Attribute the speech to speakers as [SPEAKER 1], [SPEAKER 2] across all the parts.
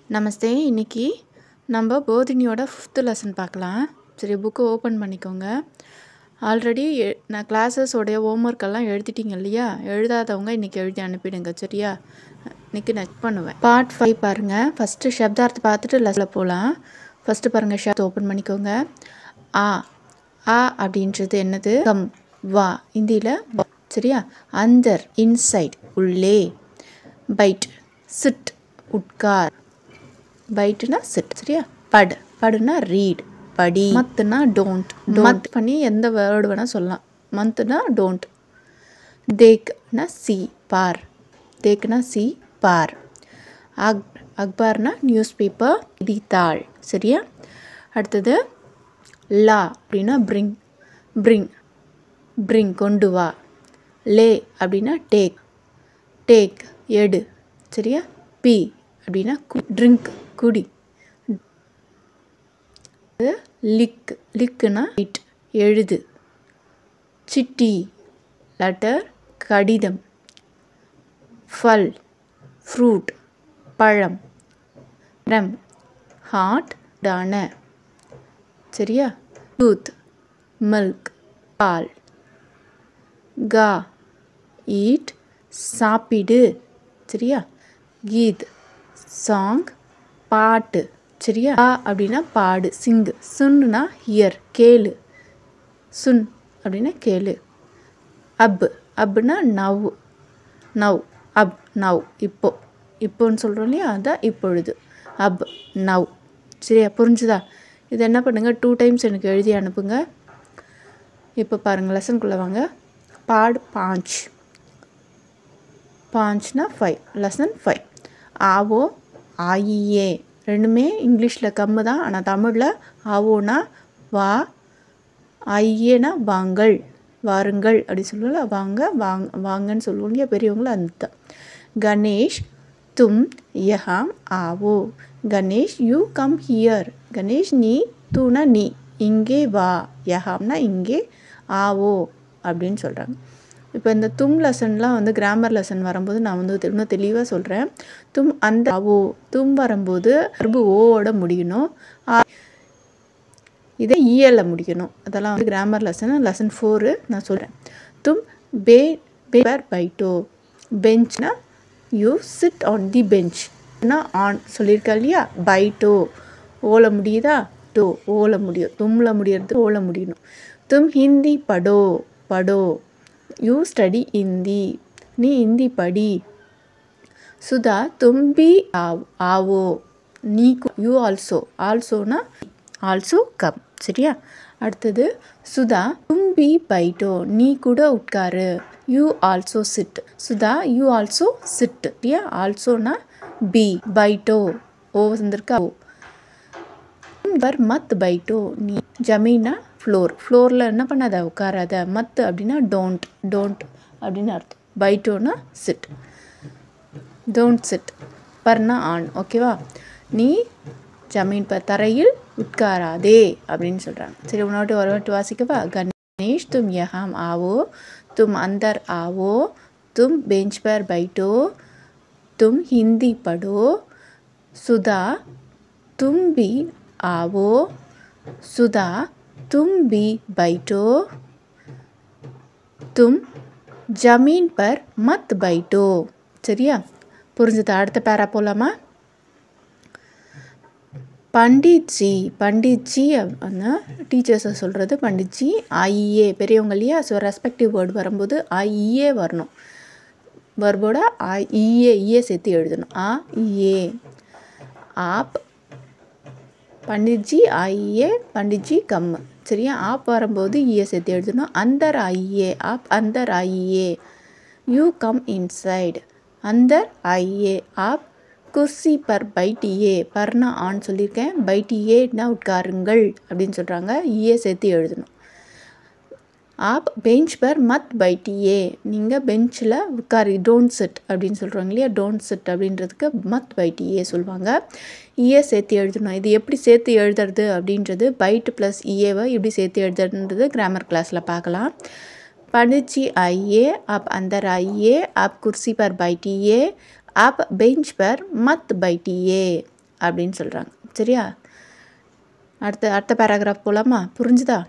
[SPEAKER 1] நமஸ்தே. இன்னைக்கு நம்ம போதினியோட 5th lesson பார்க்கலாம். சரி, புக்கை ஓப்பன் பண்ணிக்கோங்க. ஆல்ரெடி நான் கிளாஸஸோடைய ஹோம்ஒர்க்கெல்லாம் எழுதிட்டீங்க இல்லையா? எழுதாதவங்க இன்றைக்கி எழுதி அனுப்பிடுங்க. சரியா? இன்றைக்கி நெக்ஸ்ட் பண்ணுவேன். பார்ட் 5 பாருங்கள். ஃபஸ்ட்டு சப்தார்த்தம் பார்த்துட்டு லெசனில் போகலாம். ஃபஸ்ட்டு பாருங்கள், ஷப்த் ஓப்பன் பண்ணிக்கோங்க. ஆ ஆ அப்படின்றது என்னது? கம், வா, ஹிந்தியில். சரியா? அந்தர், இன்சைட், உள்ளே. பைட், சிட், உட்கார். பைட்டுனா சிட். சரியா? படு, படுனா ரீட், படி. மத்துனா டோன்ட், மத் பண்ணி எந்த வேர்டு வேணால் சொல்லலாம். மந்த்னா டோன்ட். தேக்னா சி, பார். தேக்னா சி, பார். அக்பார்னா நியூஸ் பேப்பர், செய்தித்தாள். சரியா? அடுத்தது லா அப்படின்னா பிரிங், பிரிங், பிரிங் கொண்டு வா. லே அப்படின்னா டேக், டேக் எடு. சரியா? பி அப்படின்னா ட்ரிங்க், குடி. லிக், லிக்குனா ரைட், எழுது. சிட்டி, லெட்டர், கடிதம். ஃபல், ஃப்ரூட், பழம். ரம், ஹார்ட், டான. சரியா? டூத், மில்க், பால். கா, ஈட், சாப்பிடு. சரியா? கீத், சாங், பாட்டு. சரியா? பா அப்படின்னா பாடு, சிங்கு. சுன்னுனா ஹியர், கேளு. சுன் அப்படின்னா கேளு. அப், அப்னா நவ், நவ், அப் நவ், இப்போ. இப்போன்னு சொல்கிறோம் இல்லையா? அதான் இப்பொழுது. அப், நவ். சரியா? புரிஞ்சுதா? இது என்ன பண்ணுங்கள், 2 டைம்ஸ் எனக்கு எழுதி அனுப்புங்க. இப்போ பாருங்கள், லெசனுக்குள்ளே வாங்க. பாட் 5, 5னா 5, லெசன் 5. ஆவோ, ஆயியே, ரெண்டுமே இங்கிலீஷில் கம்மு தான். ஆனால் தமிழில் ஆவோனா வா, ஆயியேனா வாங்கள், வாருங்கள் அப்படி சொல்லுவோம்ல. வாங்க, வாங்கன்னு சொல்லுவோம் இல்லையா பெரியவங்கள, அந்த. கணேஷ், தும் யஹாம் ஆவோ. Ganesh, you come here. Ganesh, நீ, தூனா நீ, இங்கே வா. யஹாம்னா இங்கே, ஆவோ அப்படின்னு சொல்கிறாங்க. இப்போ இந்த தும் லெசன்லாம் கிராமர் லெசன் வரும்போது நான் இன்னும் தெளிவாக சொல்கிறேன். தும் அந்த ஆவோ, தும் வரும்போது வர்பு ஓவோட முடியணும். இதே ஈஎல்ல முடிக்கணும். அதெல்லாம் கிராமர் லெசன், லெசன் 4 நான் சொல்கிறேன். தும் பேர் பைட்டோ. பெஞ்ச்னா you sit on the bench. On சொல்லியிருக்கா இல்லையா? பைட்டோ, ஓல முடியுதா? டோ, ஓல முடியும். தும்ல முடியறது ஓல முடியணும். தும் ஹிந்தி படோ, படோ. யூ ஸ்டடி ஹிந்தி, நீ ஹிந்தி படி. சுதா, தும் பி ஆவோ, நீ, யூ ஆல்சோ, ஆல்சோனா ஆல்சோ கம். சரியா? அடுத்தது சுதா, தும் பி பைட்டோ, நீ கூட உட்காரு. You also sit. Sudha, you also sit. சரியா? ஆல்சோனா பி, பைட்டோ, ஓ வந்திருக்கா. பர் மத் பைட்டோ, நீ. ஜமீனா ஃப்ளோர், ஃப்ளோரில் என்ன பண்ணாத, உட்காராத. மத் அப்படின்னா டோன்ட், டோன்ட் அப்படின்னு அர்த்தம். பைட்டோனா சிட், டோன்ட் சிட். பர்னா ஆன். ஓகேவா? நீ ஜமீன் பர், தரையில் உட்காராதே அப்படின்னு சொல்கிறாங்க. சரி, உன்னோட்டு ஒரு வாட்டி வாசிக்கவா? கணேஷ், தும் யஹாம் ஆவோ. தும் அந்தர் ஆவோ. தும் பெஞ்ச் பர் பைட்டோ. தும் ஹிந்தி படோ. சுதா, தும் பி ஆவோ. சுதா, தும் பி பைட்டோ. தும் ஜமீன் பர் மத் பைட்டோ. சரியா? புரிஞ்சுதா? அடுத்த பேரா போகலாமா? பண்டிட்ஜி, பண்டிட்ஜி அப்படின்னா டீச்சர்ஸை சொல்கிறது. பண்டிட்ஜி, ஆயியே பெரியவங்க இல்லையா? ஸோ ரெஸ்பெக்டிவ் வேர்டு வரும்போது ஆயியே வரணும். வர்போட ஈயே சேர்த்து எழுதணும். ஆ ஏ. ஆப், பண்டிட்ஜி ஆயியே, பண்டிட்ஜி கம். சரியா? ஆப் வரும்போது ஈயே சேர்த்து எழுதணும். அந்தர் ஆயியே, app Antar Aaiye. You come inside. அந்தர் ஆயியே, ஆப் குர்சி பர் பைட்டியே. பர்னா ஆன் சொல்லியிருக்கேன். பைட்டியேனா உட்காருங்கள் அப்படின்னு சொல்கிறாங்க. ஈயே சேர்த்து எழுதணும். ஆப் பெஞ்ச் பர் மத் பைட்டியே, நீங்கள் பெஞ்சில் உட்காரு. டோன்ட் சிட் அப்படின்னு சொல்கிறாங்க இல்லையா? டோன்ட் சிட் அப்படின்றதுக்கு மத் பைட்டியே சொல்லுவாங்க. ஈயே சேர்த்து எழுதணும். இது எப்படி சேர்த்து எழுதுறது அப்படின்றது, பைட் ப்ளஸ் ஈஏவை எப்படி சேர்த்து எழுதுறதுன்றது கிராமர் கிளாஸில் பார்க்கலாம். பண்டிட்ஜி ஆइए, आप अंदर आइए, आप कुर्सी पर बैठिए, आप बेंच पर मत बैठिए. அப்படின்னு சொல்கிறாங்க. சரியா? அடுத்த பேராகிராஃப் போகலாமா? புரிஞ்சுதா?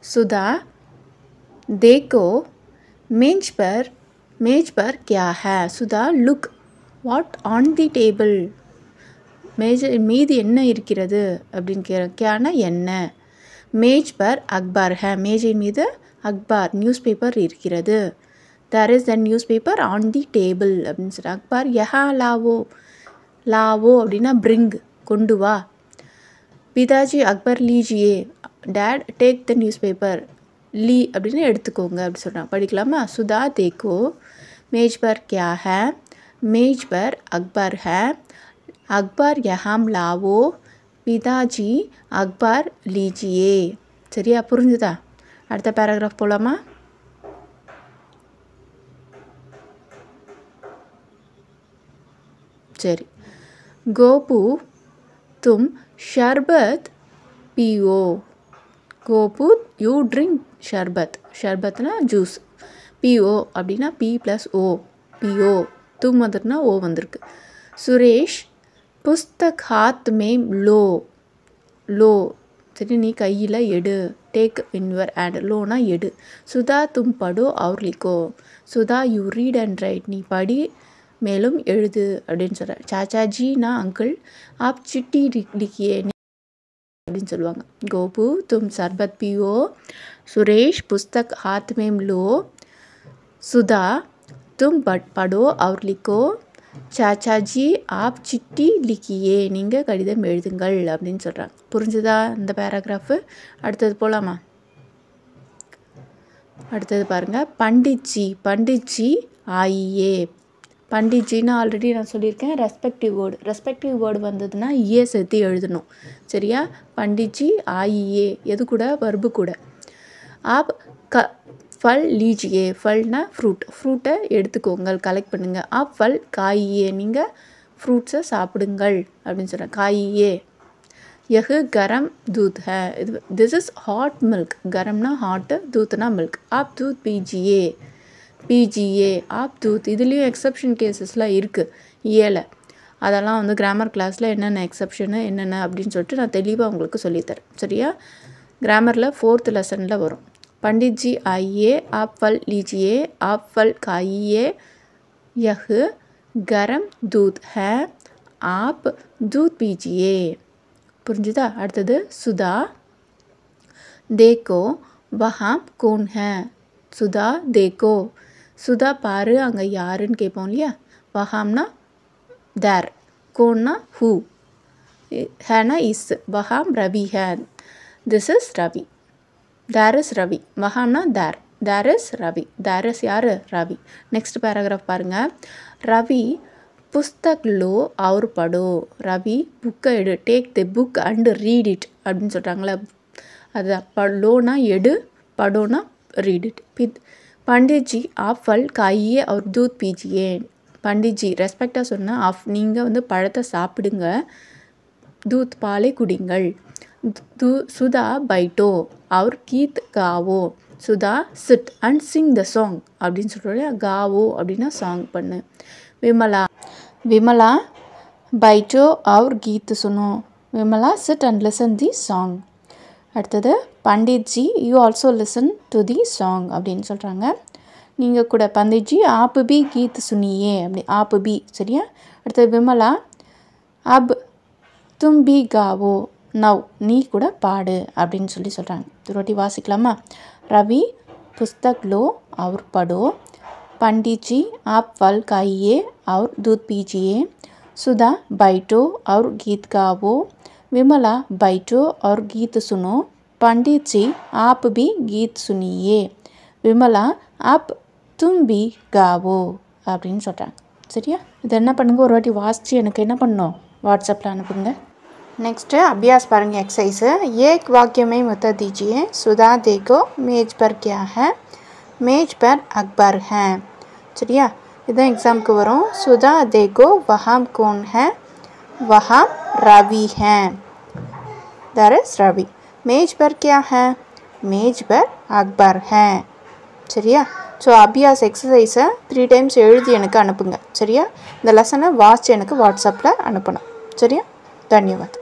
[SPEAKER 1] सुधा देखो मेज पर क्या है? सुधा look what on the table. மேஜை மீது என்ன இருக்கிறது அப்படின்னு கேட்கனா என்ன. மேஜ் பர் அக்பார் ஹே, மேஜை மீது அக்பார் நியூஸ் பேப்பர் இருக்கிறது. there is a newspaper on the table அப்படின்னு சொல்கிறாங்க. அக்பார் யஹா லாவோ அப்படின்னா bring கொண்டு வா. பிதாஜி அக்பர் லீஜியே, dad take the newspaper, லீ அப்படின்னு எடுத்துக்கோங்க அப்படி சொல்கிறாங்க. படிக்கலாமா? சுதா தேக்கோ மேஜ் பர் கியா ஹே, மேஜ் பர் அக்பர் ஹே, அக்பர் யஹாம் லாவோ, பிதாஜி அக்பர் லீஜியே. சரியா? புரிஞ்சுதா? அடுத்த பேராகிராஃப் போகலாமா? சரி. கோபு தும் ஷர்பத் பியோ. Gopu you drink sharbat. ஷர்பத்னா ஜூஸ். பிஓ அப்படின்னா பி ப்ளஸ் ஓ, பிஓ. தும் வந்துருக்குன்னா ஓ வந்திருக்கு. சுரேஷ் புஸ்தக் ஹாத் மேம் லோ. சரி, நீ கையில் எடு. Take in your hand. லோனா எடு. சுதா தும் படோ அவுர் லிக்கோ. Sudha you read and write. நீ படி மேலும் எழுது அப்படின்னு சொல்கிறார். சாச்சாஜினா அங்கிள், ஆப் சிட்டி லிக்கியே அப்படின்னு சொல்லுவாங்க. கோபு தும் சர்பத் பியோ, சுரேஷ் புஸ்தக் ஹாத் மேம் லோ, சுதா தும் படோ அவுர் லிக்கோ, சாச்சாஜி ஆப் சிட்டி லிக்கியே, நீங்கள் கடிதம் எழுதுங்கள் அப்படின்னு சொல்கிறாங்க. புரிஞ்சுதா இந்த பேராகிராஃபு? அடுத்தது போகலாமா? அடுத்தது பாருங்கள். பண்டிட்ஜி ஆயியே. பண்டிட்ஜின்னு ஆல்ரெடி நான் சொல்லியிருக்கேன். ரெஸ்பெக்டிவ் வேர்டு வந்ததுன்னா ஏ சேர்த்து எழுதணும். சரியா? பண்டிட்ஜி ஆயியே எது கூட? வர்பு கூட. ஆப் ஃபல் லீஜியே. ஃபல்னா ஃப்ரூட்டை எடுத்துக்கோங்கள், கலெக்ட் பண்ணுங்கள். ஆப் ஃபல் காயியே, நீங்கள் ஃப்ரூட்ஸை சாப்பிடுங்கள் அப்படின்னு சொல்கிறேன். காயியே. யஹ் கரம் தூத் ஹே. This is hot milk. கரம்னா ஹாட்டு, தூத்னா மில்க். ஆப் தூத் பிஜிஏ ஆப் தூத். இதுலேயும் எக்ஸப்ஷன் கேசஸ்லாம் இருக்குது ஏல. அதெல்லாம் வந்து கிராமர் கிளாஸில் என்னென்ன எக்ஸப்ஷனு என்னென்ன அப்படின்னு சொல்லிட்டு நான் தெளிவாக உங்களுக்கு சொல்லித்தரேன். சரியா? கிராமரில் 4th லெசனில் வரும். பண்டிட்ஜி ஆயியே, ஆப் ஃபல் லீஜியே, ஆப் ஃபல் காயியே, யஹ் கரம் தூத் ஹே, ஆப் தூத் பீஜியே. புரிஞ்சுதா? அடுத்தது சுதா தேக்கோ வஹாம் கோன் ஹே. சுதா தேக்கோ. சுதா பாரு அங்கே யாருன்னு கேட்போம் இல்லையா? வஹாம்னா தேர், கோன்னா ஹூ, ஹேனா இஸ். வஹாம் ரவி ஹே. This is Ravi. There is Ravi. வஹாம்னா there, there is Ravi. There is யார்? ரவி. நெக்ஸ்ட் பேராகிராஃப் பாருங்கள். ரவி புஸ்தக் லோ அவுர் படோ. ரவி புக்கை எடு. Take the book and read it அப்படின்னு சொல்கிறாங்களே, அதுதான். லோனா எடு, படோனா ரீட் இட். பண்டிட்ஜி ஆப் ஃபல் காயியே அவுர் தூத் பீஜியே. பண்டிட்ஜி ரெஸ்பெக்டாக சொன்னால் ஆஃப், நீங்கள் வந்து பழத்தை சாப்பிடுங்க, தூத் பாலை குடிங்கள். சுதா பைட்டோ அவுர் கீத் காவோ. Sudha sit and sing the song அப்படின்னு சொல்கிறோம். காவோ அப்படின்னா சாங் பண்ணு. விமலா பைட்டோ அவுர் கீத் சுனோ. Vimala sit and listen the song. அடுத்தது Panditji you also listen to the song அப்படின்னு சொல்கிறாங்க. நீங்கள் கூட பண்டிட்ஜி ஆப் பி கீத் சுனியே அப்படி ஆப் பி. சரியா? அடுத்தது விமலா அப் தும் பி காவோ. நவ் நீ கூட பாடு அப்படின்னு சொல்கிறாங்க. ரொட்டி வாசிக்கலாமா? ரவி புஸ்தக் லோ அவுர் படோ. பண்டிட்ஜி ஆப் ஃபல் காயியே அவுர் தூத் பீஜியே. சுதா பைட்டோ அவுர் கீத் காவோ. विमला बैठो और गीत सुनो. पंडित जी आप भी गीत सुनिए. विमला आप तुम भी गावो அப்படின்னு சொல்கிறாங்க. சரியா? இது என்ன பண்ணுங்க, ஒரு வாட்டி வாசித்து எனக்கு என்ன பண்ணணும், வாட்ஸ்அப்பில் அனுப்புங்க. नेक्स्ट अभ्यास पारेंगे एक्सरसाइज. एक वाक्य में उत्तर दीजिए. सुधा देखो मेज पर क्या है. मेज पर अखबार है. சரியா? இதுதான் एग्जाम को வரும். सुधा देखो वहाँ कौन है. वहाँ रवि है. There is Ravi. मेज पर क्या है. मेज पर अखबार है. சரியா? ஸோ அபியாஸ் எக்ஸசைஸை 3 டைம்ஸ் எழுதி எனக்கு அனுப்புங்க. சரியா? இந்த லெசனை வாட்ச் எனக்கு வாட்ஸ்அப்பில் அனுப்பணும். சரியா? தன்யவாத்.